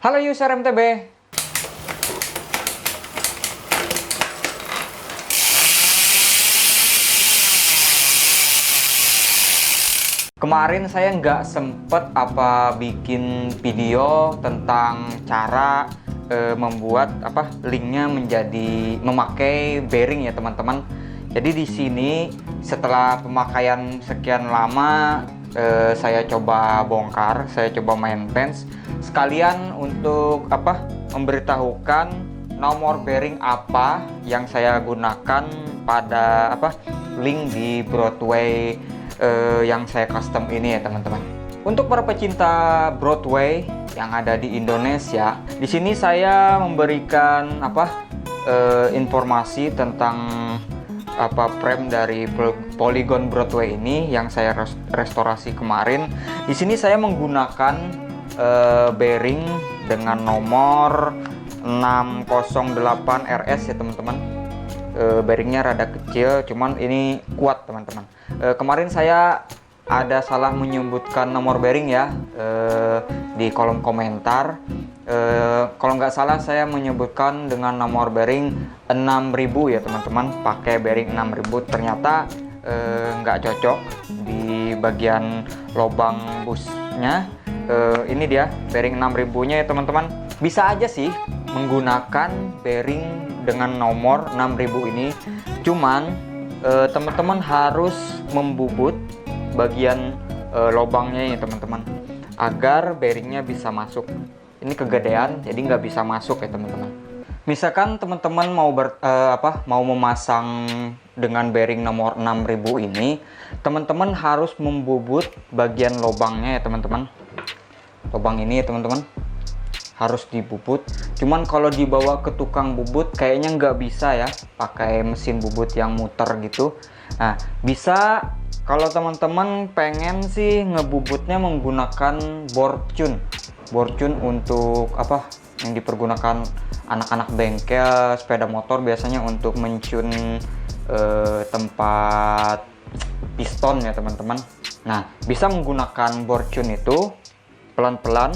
Halo user MTB. Kemarin saya nggak sempet bikin video tentang cara membuat linknya menjadi memakai bearing ya teman-teman. Jadi di sini setelah pemakaian sekian lama saya coba bongkar, saya coba maintenance sekalian untuk memberitahukan nomor bearing apa yang saya gunakan pada link di Broadway yang saya custom ini ya teman-teman. Untuk para pecinta Broadway yang ada di Indonesia, di sini saya memberikan informasi tentang frame dari Polygon Broadway ini yang saya restorasi kemarin. Di sini saya menggunakan bearing dengan nomor 608 RS ya teman-teman. Bearingnya rada kecil, cuman ini kuat teman-teman. Kemarin saya ada salah menyebutkan nomor bearing ya di kolom komentar. Kalau nggak salah saya menyebutkan dengan nomor bearing 6000 ya teman-teman, pakai bearing 6000. Ternyata nggak cocok di bagian lubang busnya. Ini dia bearing 6000 nya ya teman-teman. Bisa aja sih menggunakan bearing dengan nomor 6000 ini, cuman teman-teman harus membubut bagian lubangnya ya teman-teman, agar bearingnya bisa masuk. Ini kegedean jadi nggak bisa masuk ya teman-teman. Misalkan teman-teman mau memasang dengan bearing nomor 6000 ini, teman-teman harus membubut bagian lubangnya ya teman-teman. Lubang ini ya teman-teman harus dibubut. Cuman kalau dibawa ke tukang bubut kayaknya nggak bisa ya, pakai mesin bubut yang muter gitu. Nah, bisa kalau teman-teman pengen sih ngebubutnya menggunakan bor tune. Bor tune untuk yang dipergunakan anak-anak bengkel sepeda motor, biasanya untuk mencun tempat piston ya teman-teman. Nah, bisa menggunakan bor tune itu pelan-pelan.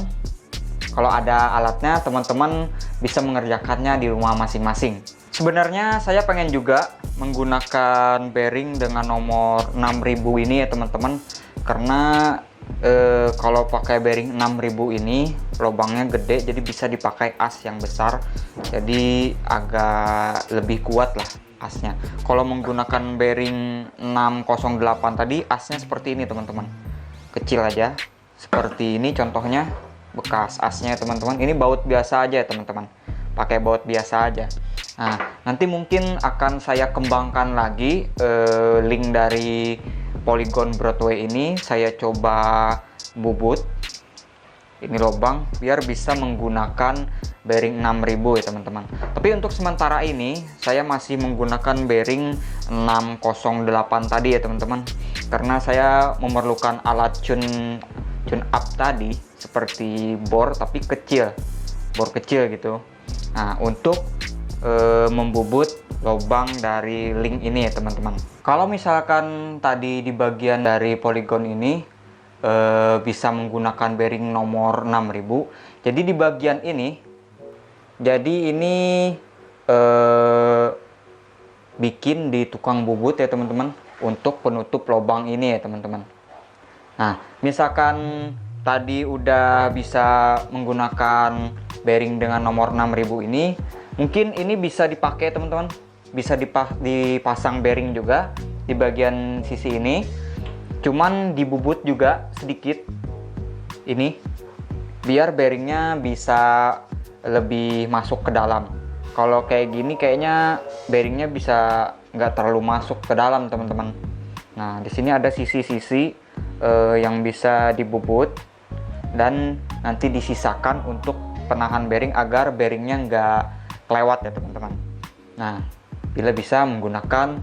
Kalau ada alatnya, teman-teman bisa mengerjakannya di rumah masing-masing. Sebenarnya saya pengen juga menggunakan bearing dengan nomor 6000 ini ya teman-teman, karena kalau pakai bearing 6000 ini lubangnya gede, jadi bisa dipakai as yang besar, jadi agak lebih kuat lah asnya. Kalau menggunakan bearing 608 tadi, asnya seperti ini teman-teman, kecil aja seperti ini contohnya. Bekas asnya teman-teman, ini baut biasa aja ya teman-teman, pakai baut biasa aja. Nah, nanti mungkin akan saya kembangkan lagi link dari Polygon Broadway ini. Saya coba bubut ini lubang biar bisa menggunakan bearing 6000 ya teman-teman. Tapi untuk sementara ini saya masih menggunakan bearing 608 tadi ya teman-teman, karena saya memerlukan alat tune up tadi seperti bor tapi kecil, bor kecil gitu. Nah, untuk membubut lubang dari link ini ya teman-teman. Kalau misalkan tadi di bagian dari Polygon ini bisa menggunakan bearing nomor 6000, jadi di bagian ini, jadi ini bikin di tukang bubut ya teman-teman, untuk penutup lubang ini ya teman-teman. Nah, misalkan tadi udah bisa menggunakan bearing dengan nomor 6000 ini, mungkin ini bisa dipakai teman-teman, bisa dipasang bearing juga di bagian sisi ini, cuman dibubut juga sedikit ini biar bearingnya bisa lebih masuk ke dalam. Kalau kayak gini kayaknya bearingnya bisa nggak terlalu masuk ke dalam teman-teman. Nah, di sini ada sisi-sisi yang bisa dibubut dan nanti disisakan untuk penahan bearing agar bearingnya nggak kelewat ya teman-teman. Nah, bila bisa menggunakan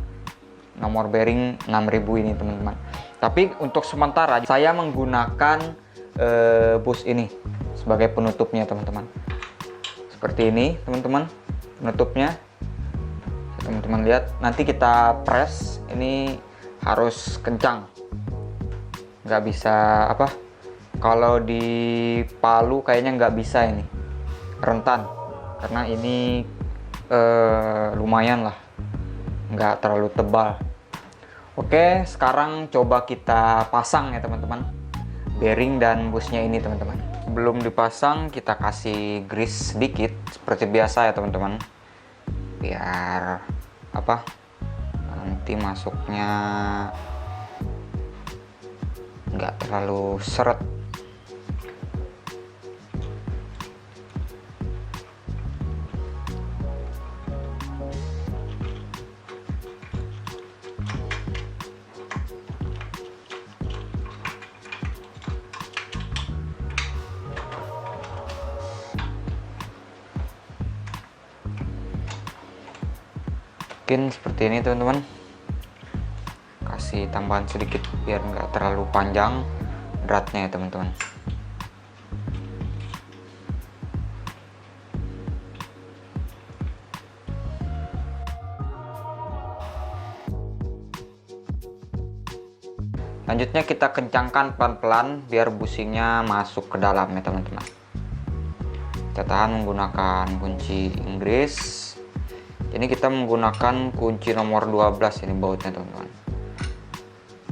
nomor bearing 6000 ini teman-teman. Tapi untuk sementara saya menggunakan bus ini sebagai penutupnya teman-teman. Seperti ini teman-teman penutupnya. Teman-teman lihat, nanti kita press, ini harus kencang, nggak bisa kalau di palu kayaknya nggak bisa ini, rentan karena ini lumayan lah, nggak terlalu tebal. Oke, sekarang coba kita pasang ya teman-teman, bearing dan busnya ini teman-teman. Sebelum dipasang kita kasih grease sedikit seperti biasa ya teman-teman, biar apa, nanti masuknya nggak terlalu seret. Mungkin seperti ini teman-teman, kasih tambahan sedikit biar nggak terlalu panjang dratnya ya teman-teman. Lanjutnya kita kencangkan pelan-pelan biar bushingnya masuk ke dalam ya teman-teman. Kita tahan menggunakan kunci Inggris. Ini kita menggunakan kunci nomor 12 ini bautnya teman-teman.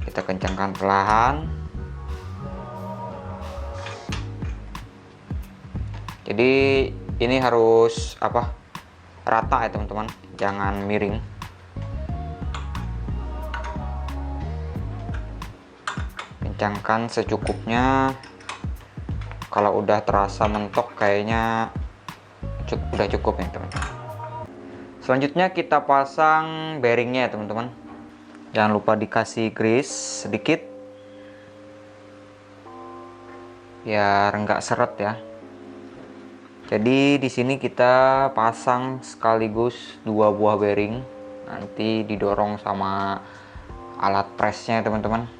Kita kencangkan perlahan. Jadi ini harus apa, rata ya teman-teman, jangan miring. Kencangkan secukupnya. Kalau udah terasa mentok kayaknya udah cukup ya teman-teman. Selanjutnya kita pasang bearingnya ya teman-teman. Jangan lupa dikasih grease sedikit biar nggak seret ya. Jadi di sini kita pasang sekaligus 2 buah bearing, nanti didorong sama alat pressnya teman-teman.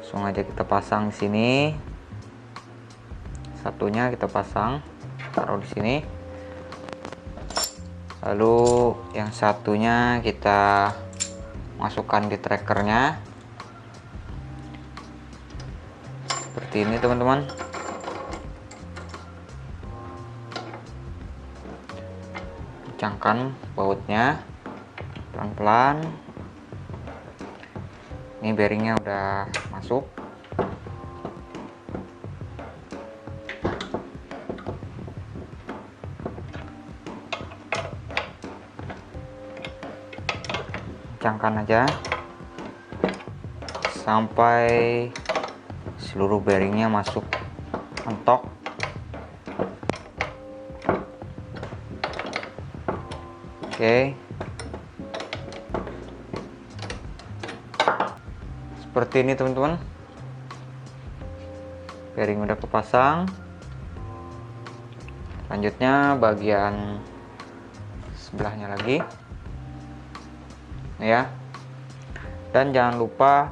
Langsung aja kita pasang di sini. Satunya kita pasang, taruh di sini. Lalu yang satunya kita masukkan di trackernya seperti ini teman-teman. Kencangkan bautnya pelan-pelan. Ini bearingnya udah masuk. Kencangkan aja sampai seluruh bearingnya masuk mentok. Oke, seperti ini teman-teman, bearing udah kepasang. Selanjutnya bagian sebelahnya lagi ya, dan jangan lupa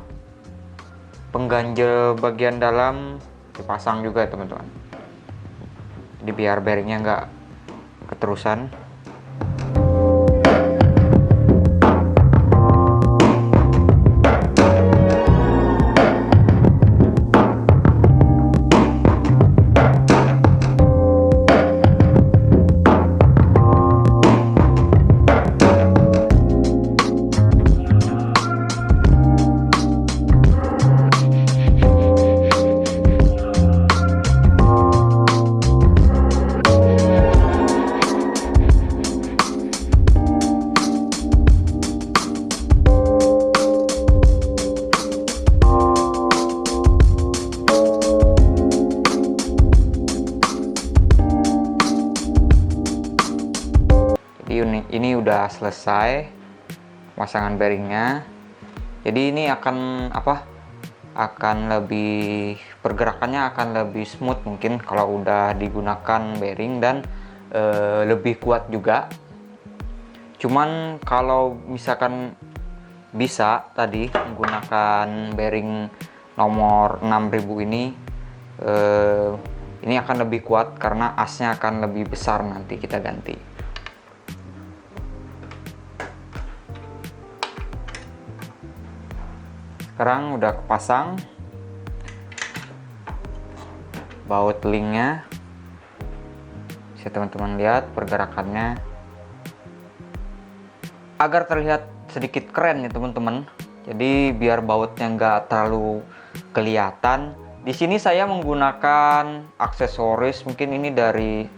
pengganjel bagian dalam dipasang juga teman-teman, jadi biar bearingnya nggak keterusan. Ini udah selesai pemasangan bearingnya. Jadi ini akan apa, akan lebih, pergerakannya akan lebih smooth mungkin kalau udah digunakan bearing, dan lebih kuat juga. Cuman kalau misalkan bisa tadi menggunakan bearing nomor 6000 ini akan lebih kuat karena asnya akan lebih besar, nanti kita ganti. Sekarang udah kepasang baut linknya Bisa teman-teman lihat pergerakannya. Agar terlihat sedikit keren ya teman-teman. Jadi biar bautnya nggak terlalu kelihatan. Di sini saya menggunakan aksesoris, mungkin ini dari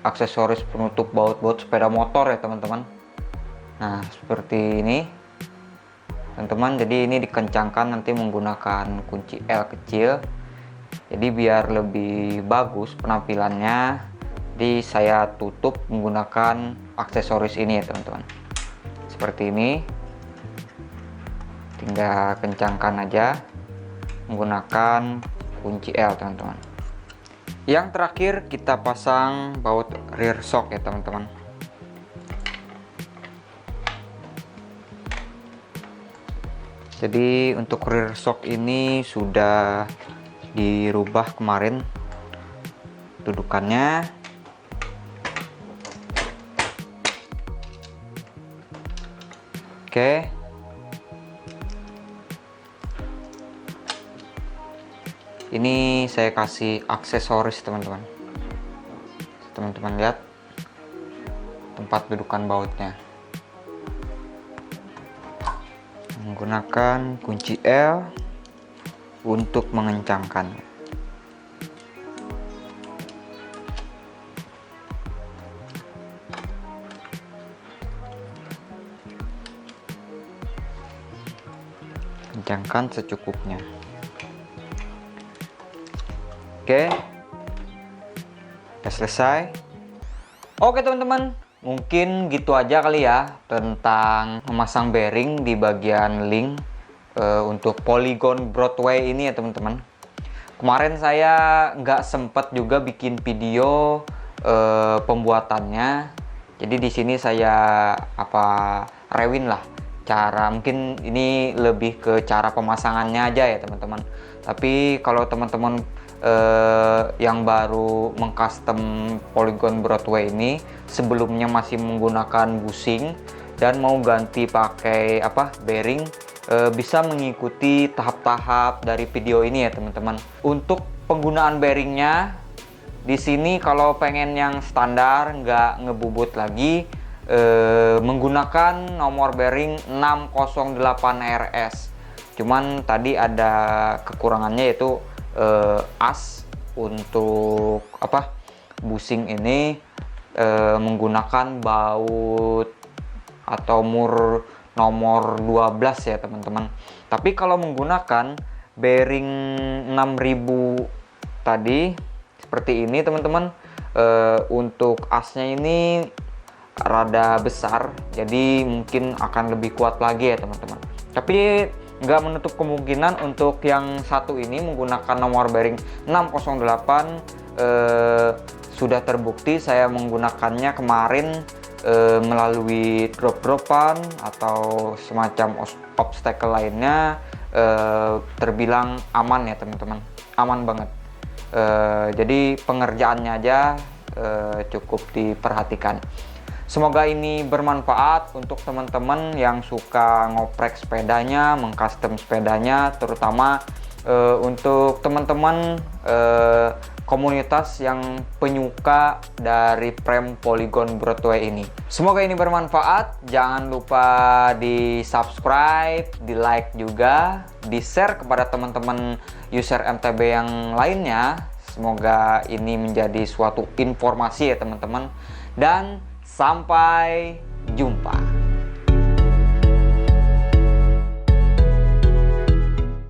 aksesoris penutup baut-baut sepeda motor ya teman-teman. Nah seperti ini teman-teman. Jadi ini dikencangkan nanti menggunakan kunci L kecil. Jadi biar lebih bagus penampilannya, jadi saya tutup menggunakan aksesoris ini ya teman-teman. Seperti ini. Tinggal kencangkan aja menggunakan kunci L teman-teman. Yang terakhir kita pasang baut rear shock ya teman-teman. Jadi untuk rear shock ini sudah dirubah kemarin dudukannya. Oke. Ini saya kasih aksesoris teman-teman. Teman-teman lihat tempat dudukan bautnya. Menggunakan kunci L untuk mengencangkannya. Kencangkan secukupnya. Oke, udah selesai. Oke teman-teman, mungkin gitu aja kali ya tentang memasang bearing di bagian link untuk Polygon Broadway ini ya teman-teman. Kemarin saya nggak sempet juga bikin video pembuatannya. Jadi di sini saya rewin lah cara, mungkin ini lebih ke cara pemasangannya aja ya teman-teman. Tapi kalau teman-teman yang baru mengcustom Polygon Broadway ini, sebelumnya masih menggunakan bushing dan mau ganti pakai bearing, bisa mengikuti tahap-tahap dari video ini ya teman-teman. Untuk penggunaan bearingnya di sini, kalau pengen yang standar nggak ngebubut lagi, menggunakan nomor bearing 608 RS. Cuman tadi ada kekurangannya, yaitu as untuk bushing ini menggunakan baut atau mur nomor 12 ya teman-teman. Tapi kalau menggunakan bearing 6000 tadi seperti ini teman-teman, untuk asnya ini rada besar, jadi mungkin akan lebih kuat lagi ya teman-teman. Tapi nggak menutup kemungkinan untuk yang satu ini menggunakan nomor bearing 608. Sudah terbukti saya menggunakannya kemarin melalui drop-dropan atau semacam obstacle lainnya, terbilang aman ya teman-teman, aman banget. Jadi pengerjaannya aja cukup diperhatikan. Semoga ini bermanfaat untuk teman-teman yang suka ngoprek sepedanya, mengcustom sepedanya, terutama untuk teman-teman komunitas yang penyuka dari frame Polygon Broadway ini. Semoga ini bermanfaat. Jangan lupa di subscribe, di like juga, di share kepada teman-teman user MTB yang lainnya. Semoga ini menjadi suatu informasi ya teman-teman. Dan sampai jumpa.